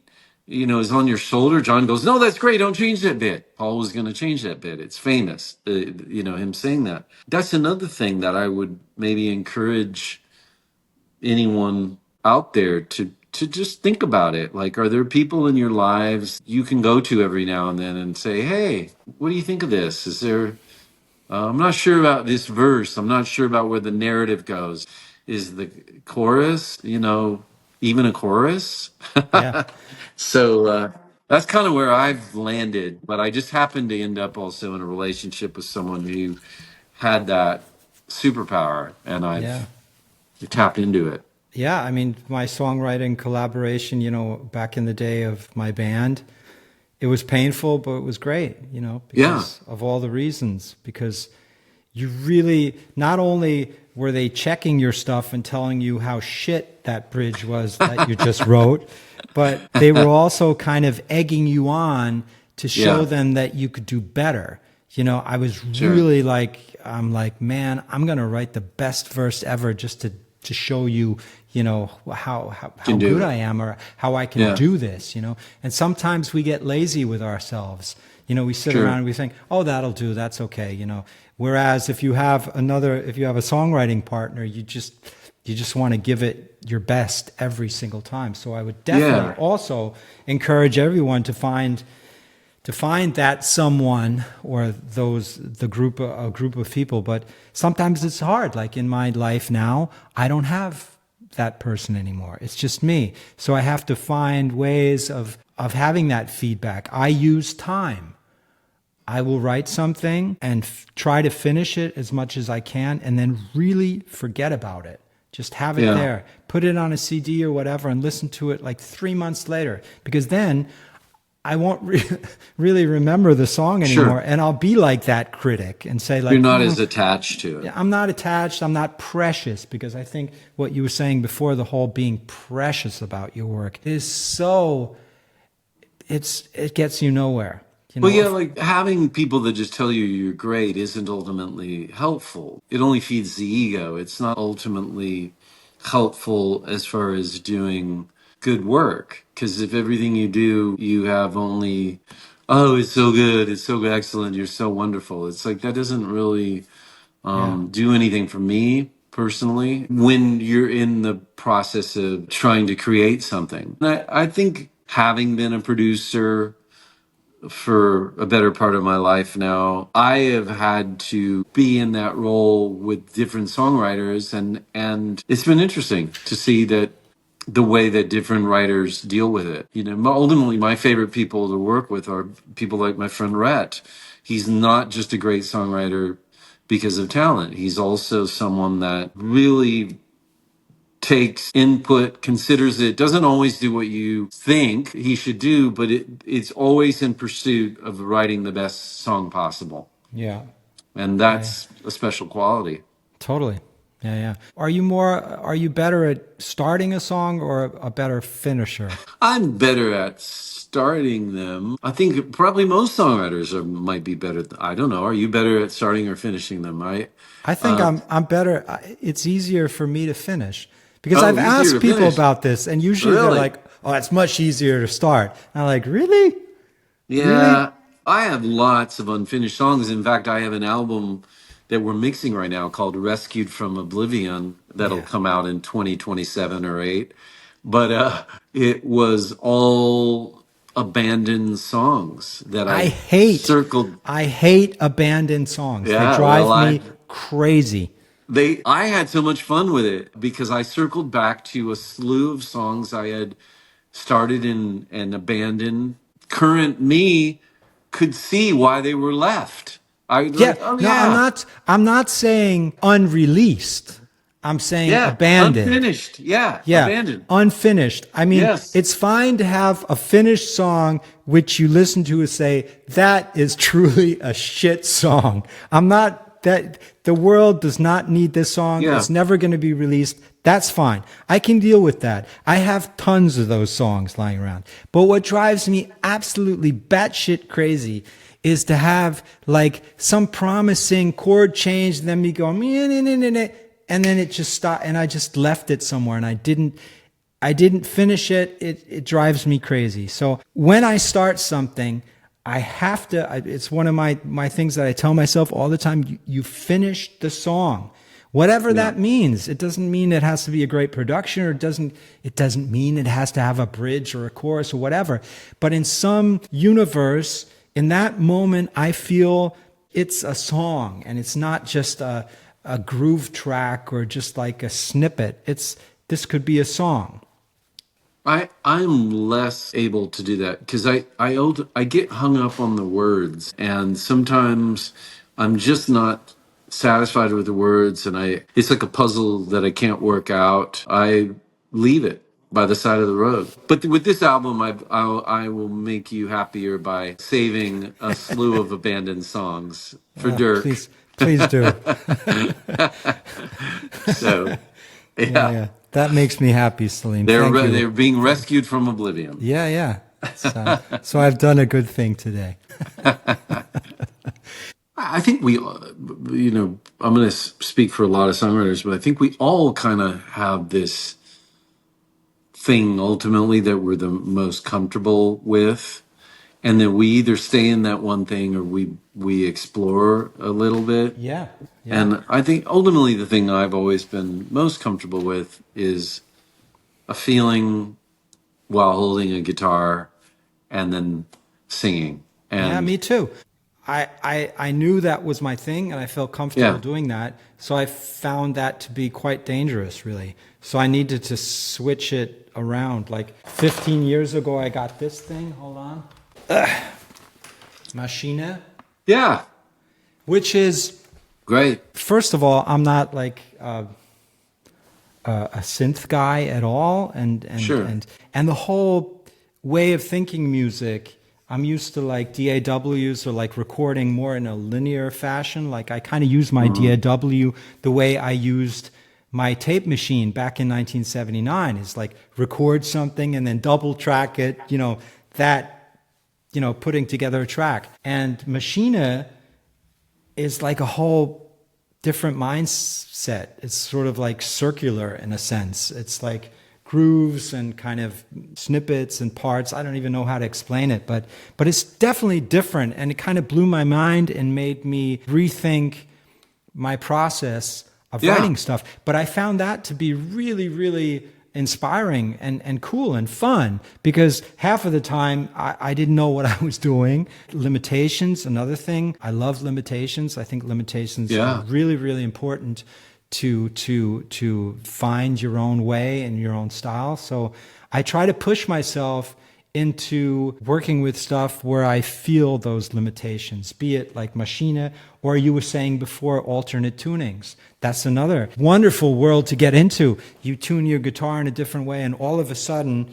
is on your shoulder? John goes, no, that's great. Don't change that bit. Paul was going to change that bit. It's famous, him saying that. That's another thing that I would maybe encourage anyone out there to just think about it. Like, are there people in your lives you can go to every now and then and say, hey, what do you think of this? Is there, I'm not sure about this verse. I'm not sure about where the narrative goes. Is the chorus, even a chorus? Yeah. So that's kind of where I've landed. But I just happened to end up also in a relationship with someone who had that superpower, and Yeah. I've tapped into it. Yeah. I mean, my songwriting collaboration, back in the day of my band, it was painful, but it was great, Yeah, because of all the reasons. Because you really, not only were they checking your stuff and telling you how shit that bridge was that you just wrote, but they were also kind of egging you on to show yeah, them that you could do better. I was sure. really I'm like, man, I'm going to write the best verse ever just to show you, how Can do good it. I am, or how I can Yeah, do this, And sometimes we get lazy with ourselves. We sit around sure. and we think, oh, that'll do. That's okay. Whereas if you have a songwriting partner, you just want to give it your best every single time. So I would definitely Yeah, also encourage everyone to find that someone, or a group of people. But sometimes it's hard. Like in my life now, I don't have that person anymore. It's just me. So I have to find ways of having that feedback. I use time. I will write something and try to finish it as much as I can and then really forget about it. Just have it there, put it on a CD or whatever and listen to it like 3 months later, because then I won't really remember the song anymore. And I'll be like that critic and say like, you're not as attached to it. I'm not attached. I'm not precious, because I think what you were saying before, the whole being precious about your work is so, it gets you nowhere. You know, Well, yeah, like having people that just tell you you're great isn't ultimately helpful. It only feeds the ego. It's not ultimately helpful as far as doing good work. Because if everything you do, you have only, oh, it's so good, it's so excellent, you're so wonderful. It's like that doesn't really do anything for me personally when you're in the process of trying to create something. And I think having been a producer for a better part of my life now, I have had to be in that role with different songwriters, and it's been interesting to see that the way that different writers deal with it. You know, ultimately my favorite people to work with are people like my friend Rhett. He's not just a great songwriter because of talent. He's also someone that really takes input, considers it, doesn't always do what you think he should do, but it's always in pursuit of writing the best song possible. yeah, And yeah, that's a special quality. totally. Yeah, yeah. Are you better at starting a song or a better finisher? I'm better at starting them. I think probably most songwriters might be better. I don't know. Are you better at starting or finishing them? I think Uh, I'm better. It's easier for me to finish because oh, I've easier asked to people finish. about this, and usually they're Really? like, "Oh, it's much easier to start." And I'm like, "Really? Really?" Yeah, I have lots of unfinished songs. In fact, I have an album that we're mixing right now called Rescued from Oblivion that'll Yeah. come out in 2027 or 8. But it was all abandoned songs that I I hate, circled. I hate abandoned songs. They Yeah, well, drive me crazy. I had so much fun with it because I circled back to a slew of songs I had started and abandoned. Current me could see why they were left. I was Yeah. like, oh No, yeah, I'm not saying unreleased. I'm saying yeah, abandoned. unfinished, yeah, Yeah, abandoned. unfinished. I mean, Yes, it's fine to have a finished song which you listen to and say, that is truly a shit song. I'm not that the world does not need this song. yeah. It's never going to be released. That's fine. I can deal with that. I have tons of those songs lying around. But what drives me absolutely batshit crazy is to have like some promising chord change, and then me go, "Meh, nah, nah, nah, nah," and then it just stopped, and I just left it somewhere, and I didn't finish it. It drives me crazy. So when I start something, I have to. It's one of my things that I tell myself all the time. You finish the song, whatever Yeah. that means. It doesn't mean it has to be a great production, or it doesn't mean it has to have a bridge or a chorus or whatever. But in some universe, in that moment, I feel it's a song, and it's not just a groove track or just like a snippet. This could be a song. I'm less able to do that because I get hung up on the words, and sometimes I'm just not satisfied with the words, and I it's like a puzzle that I can't work out. I leave it by the side of the road. But with this album, I will make you happier by saving a slew of abandoned songs for Dirk. Please do. So Yeah, yeah, yeah. That makes me happy, Salim. Thank you. they're being rescued from oblivion. Yeah, yeah. So I've done a good thing today. I think I'm going to speak for a lot of songwriters, but I think we all kind of have this thing ultimately that we're the most comfortable with, and that we either stay in that one thing or we explore a little bit. Yeah, yeah. And I think ultimately the thing I've always been most comfortable with is a feeling while holding a guitar and then singing. Yeah, And me too. I knew that was my thing, and I felt comfortable Yeah. doing that. So I found that to be quite dangerous, really. So I needed to switch it around. Like 15 years ago, I got this thing. Hold on. Maschine, Yeah. which is, Great. first of all, I'm not like a synth guy at all, Sure. and the whole way of thinking music. I'm used to like DAWs or like recording more in a linear fashion. Like I kind of use my DAW the way I used my tape machine back in 1979, is like record something and then double track it, putting together a track. And Machine is like a whole different mindset. It's sort of like circular in a sense. It's like grooves and kind of snippets and parts. I don't even know how to explain it, but it's definitely different, and it kind of blew my mind and made me rethink my process of writing stuff. But I found that to be really, really inspiring and cool and fun, because half of the time I didn't know what I was doing. Limitations, another thing. I love limitations. I think limitations are really, really important to find your own way and your own style. So I try to push myself into working with stuff where I feel those limitations, be it like Maschine, or you were saying before, alternate tunings. That's another wonderful world to get into. You tune your guitar in a different way, and all of a sudden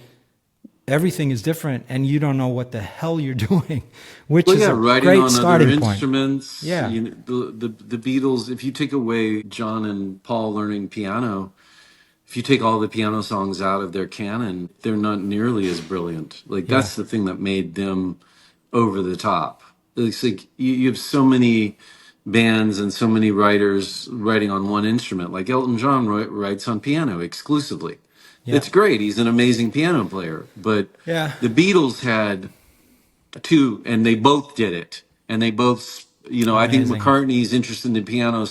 everything is different, and you don't know what the hell you're doing, which is a writing great on starting other point. instruments. Yeah. The Beatles. If you take away John and Paul learning piano, if you take all the piano songs out of their canon, they're not nearly as brilliant. Like Yeah. that's the thing that made them over the top. It's like you have so many bands and so many writers writing on one instrument. Like Elton John writes on piano exclusively. Yeah. It's great. He's an amazing piano player. But Yeah. the Beatles had two, and they both did it. And they both, I think Amazing. McCartney's interest in the piano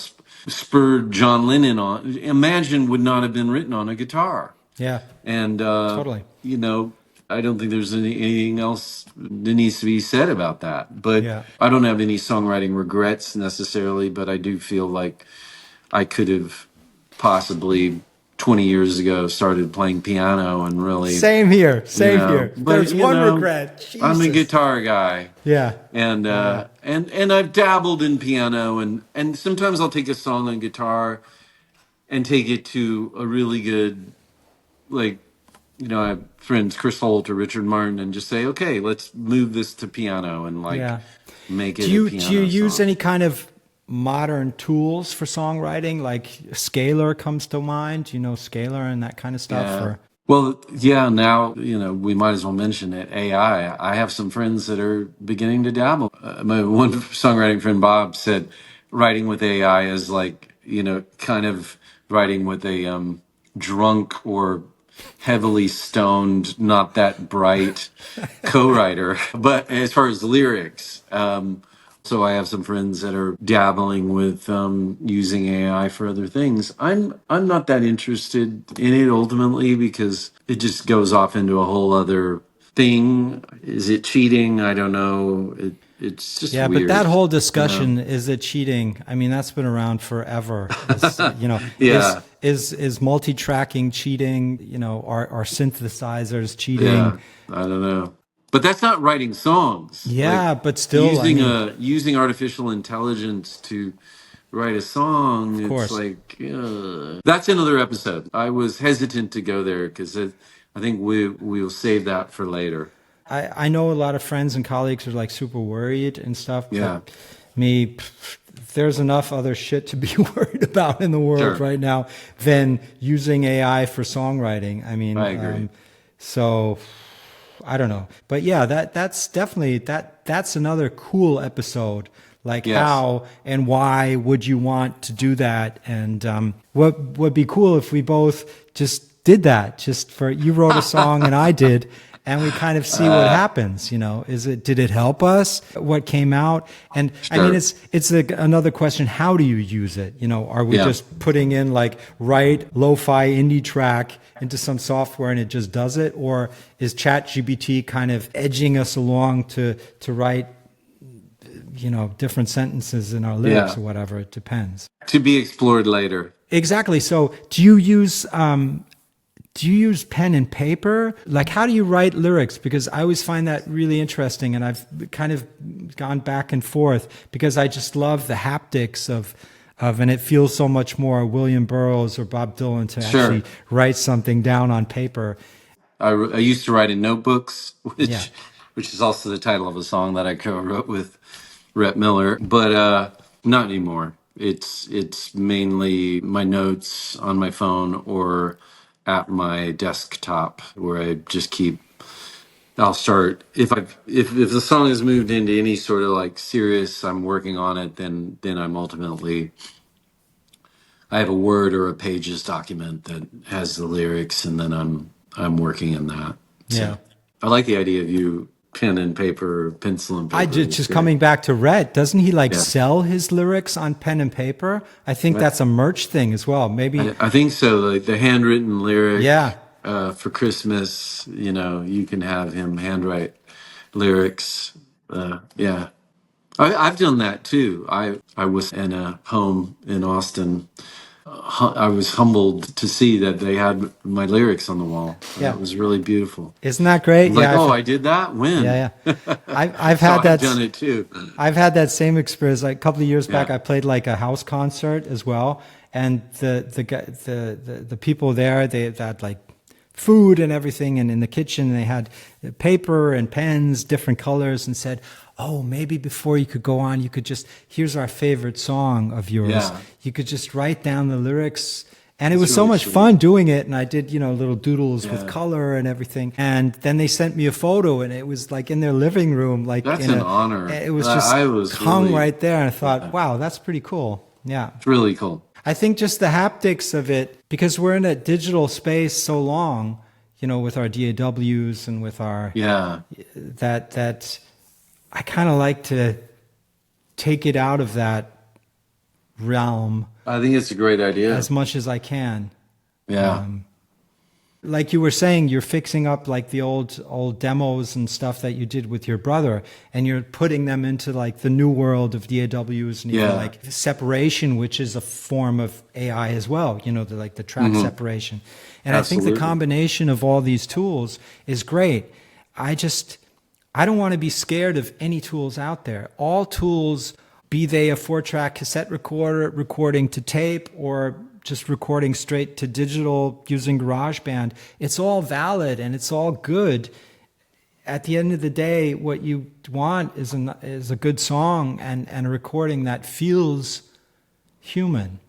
spurred John Lennon on. Imagine would not have been written on a guitar. Yeah. And, Totally. I don't think there's anything else that needs to be said about that. But Yeah. I don't have any songwriting regrets necessarily, but I do feel like I could have possibly 20 years ago started playing piano and really, Same here. Same here. but There's one regret. I'm a Jesus. guitar guy. Yeah. And and I've dabbled in piano, and sometimes I'll take a song on guitar and take it to a really good, like, I have friends Chris Holt or Richard Martin, and just say, okay, let's move this to piano and like Yeah. make it Do you a piano do you use song. any kind of modern tools for songwriting? Like Scalar comes to mind. You know Scalar and that kind of stuff. Yeah. Or Well, yeah, now, we might as well mention it. AI. I have some friends that are beginning to dabble. My one songwriting friend, Bob, said writing with AI is like, kind of writing with a drunk or heavily stoned, not that bright co-writer. But as far as the lyrics, so I have some friends that are dabbling with using AI for other things. I'm not that interested in it ultimately, because it just goes off into a whole other thing. Is it cheating? I don't know. It's just yeah, but weird. that whole discussion, is it cheating? I mean, that's been around forever. Yeah. Is multi-tracking cheating? Are synthesizers cheating? Yeah, I don't know. But that's not writing songs. Yeah, Like but still, using artificial intelligence to write a song, of it's course. like that's another episode. I was hesitant to go there because I think we'll save that for later. I know a lot of friends and colleagues are like super worried and stuff, Yeah, but there's enough other shit to be worried about in the world sure. right now than using AI for songwriting. I mean, I agree. so I don't know, but yeah, that's definitely that's another cool episode. Like Yes. how and why would you want to do that? And what would be cool if we both just did that? Just for you wrote a song and I did, and we kind of see what happens. Did it help us? What came out? And I mean, Sure. it's another question. How do you use it? Are we Yeah. just putting in like write lo-fi indie track into some software and it just does it, or is ChatGPT kind of edging us along to write different sentences in our lyrics Yeah. or whatever. It depends. To be explored later. Exactly. So do you use pen and paper? Like, how do you write lyrics? Because I always find that really interesting, and I've kind of gone back and forth because I just love the haptics of, and it feels so much more William Burroughs or Bob Dylan to Sure. actually write something down on paper. I used to write in notebooks, Yeah. which is also the title of a song that I co-wrote with Rhett Miller, but not anymore. It's mainly my notes on my phone or at my desktop where I just keep. I'll start if the song has moved into any sort of like serious. I'm working on it. Then I'm ultimately. I have a Word or a Pages document that has the lyrics, and then I'm working in that. Yeah. So I like the idea of you pen and paper, pencil and I paper. just, It's just great. coming back to Rhett, doesn't he like Yeah, sell his lyrics on pen and paper? I think that's a merch thing as well. Maybe, I think so. Like the handwritten lyric yeah. for Christmas, you can have him handwrite lyrics. Yeah, I've done that too. I was in a home in Austin. I was humbled to see that they had my lyrics on the wall. Yeah. That was really beautiful. Isn't that great? Like, Yeah. oh, I did that? When? Yeah. Yeah. I've So had I've that. done it too. I've had that same experience. Like a couple of years back, Yeah. I played like a house concert as well, and the people there, they had like food and everything, and in the kitchen they had paper and pens, different colors, and said, "Oh, maybe before you could go on, you could just here's our favorite song of yours. Yeah. You could just write down the lyrics." And it It's was so really much sweet. fun doing it. And I did, little doodles with Yeah. color and everything. And then they sent me a photo, and it was like in their living room, like That's in an a, honor. it was just I was hung really, right there. And I thought, yeah, wow, that's pretty cool. Yeah. it's really cool. I think just the haptics of it, because we're in a digital space so long, with our DAWs and with our, Yeah. that I kind of like to take it out of that realm I think it's a great idea. as much as I can. Yeah. Like you were saying, you're fixing up like the old demos and stuff that you did with your brother, and you're putting them into like the new world of DAWs and even Yeah. like separation, which is a form of AI as well. The track separation. And I think the Absolutely. combination of all these tools is great. I don't want to be scared of any tools out there. All tools, be they a 4-track cassette recorder, recording to tape, or just recording straight to digital using GarageBand, it's all valid and it's all good. At the end of the day, what you want is a good song and a recording that feels human.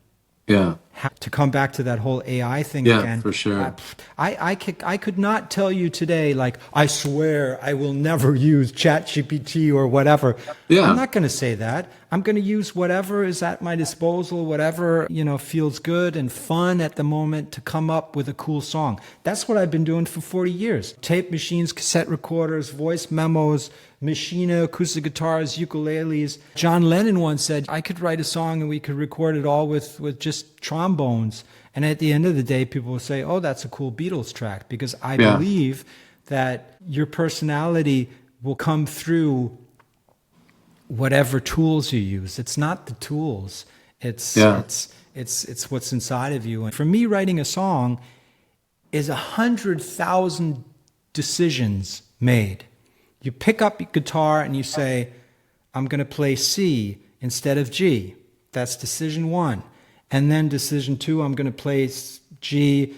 Yeah. To come back to that whole AI thing Yeah, again, for sure. I could not tell you today, like, I swear I will never use ChatGPT or whatever. Yeah. I'm not going to say that. I'm going to use whatever is at my disposal, whatever, feels good and fun at the moment to come up with a cool song. That's what I've been doing for 40 years. Tape machines, cassette recorders, voice memos, machina, acoustic guitars, ukuleles. John Lennon once said, I could write a song and we could record it all with just trombones. And at the end of the day, people will say, oh, that's a cool Beatles track, because I Yeah. believe that your personality will come through whatever tools you use. It's not the tools. It's Yeah. it's what's inside of you. And for me, writing a song is 100,000 decisions made. You pick up your guitar and you say, I'm going to play C instead of G. That's decision one. And then decision two, I'm going to play G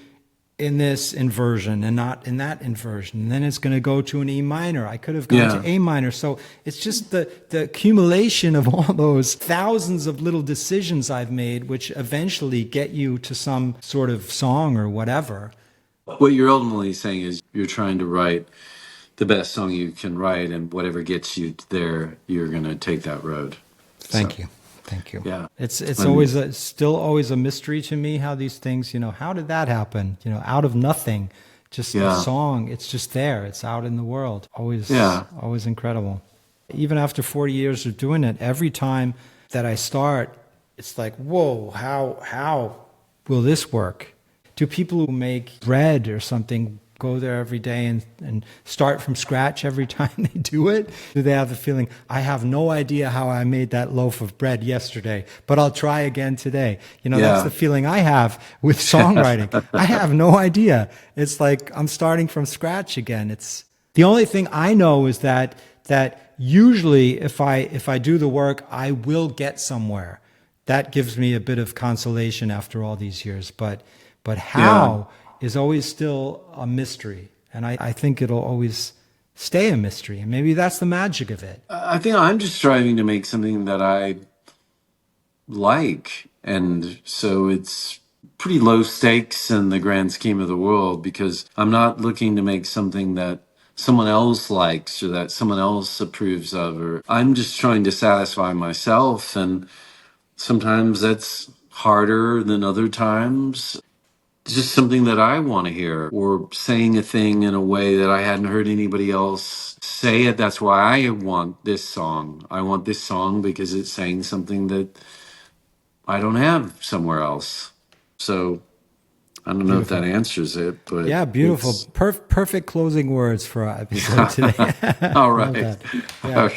in this inversion and not in that inversion. And then it's going to go to an E minor. I could have gone Yeah. to A minor. So it's just the accumulation of all those thousands of little decisions I've made, which eventually get you to some sort of song or whatever. What you're ultimately saying is you're trying to write the best song you can write, and whatever gets you there, you're going to take that road. Thank So, you. Thank you. Yeah. It's And- always still always a mystery to me how these things, how did that happen? Out of nothing, just a Yeah. song. It's just there. It's out in the world. Always, Yeah. always incredible. Even after 40 years of doing it, every time that I start, it's like, whoa, how will this work? Do people who make bread or something go there every day and start from scratch every time they do it? Do they have the feeling, I have no idea how I made that loaf of bread yesterday, but I'll try again today? You know, that's the feeling I have with songwriting. I have no idea. It's like I'm starting from scratch again. It's the only thing I know is that usually if I do the work, I will get somewhere. That gives me a bit of consolation after all these years. But how is always still a mystery. And I think it'll always stay a mystery. And maybe that's the magic of it. I think I'm just striving to make something that I like. And so it's pretty low stakes in the grand scheme of the world, because I'm not looking to make something that someone else likes or that someone else approves of, or I'm just trying to satisfy myself. And sometimes that's harder than other times. It's just something that I want to hear, or saying a thing in a way that I hadn't heard anybody else say it. That's why I want this song. I want this song because it's saying something that I don't have somewhere else. So I don't know if that answers it, but yeah, beautiful. Perfect closing words for our episode today. All right. Yeah.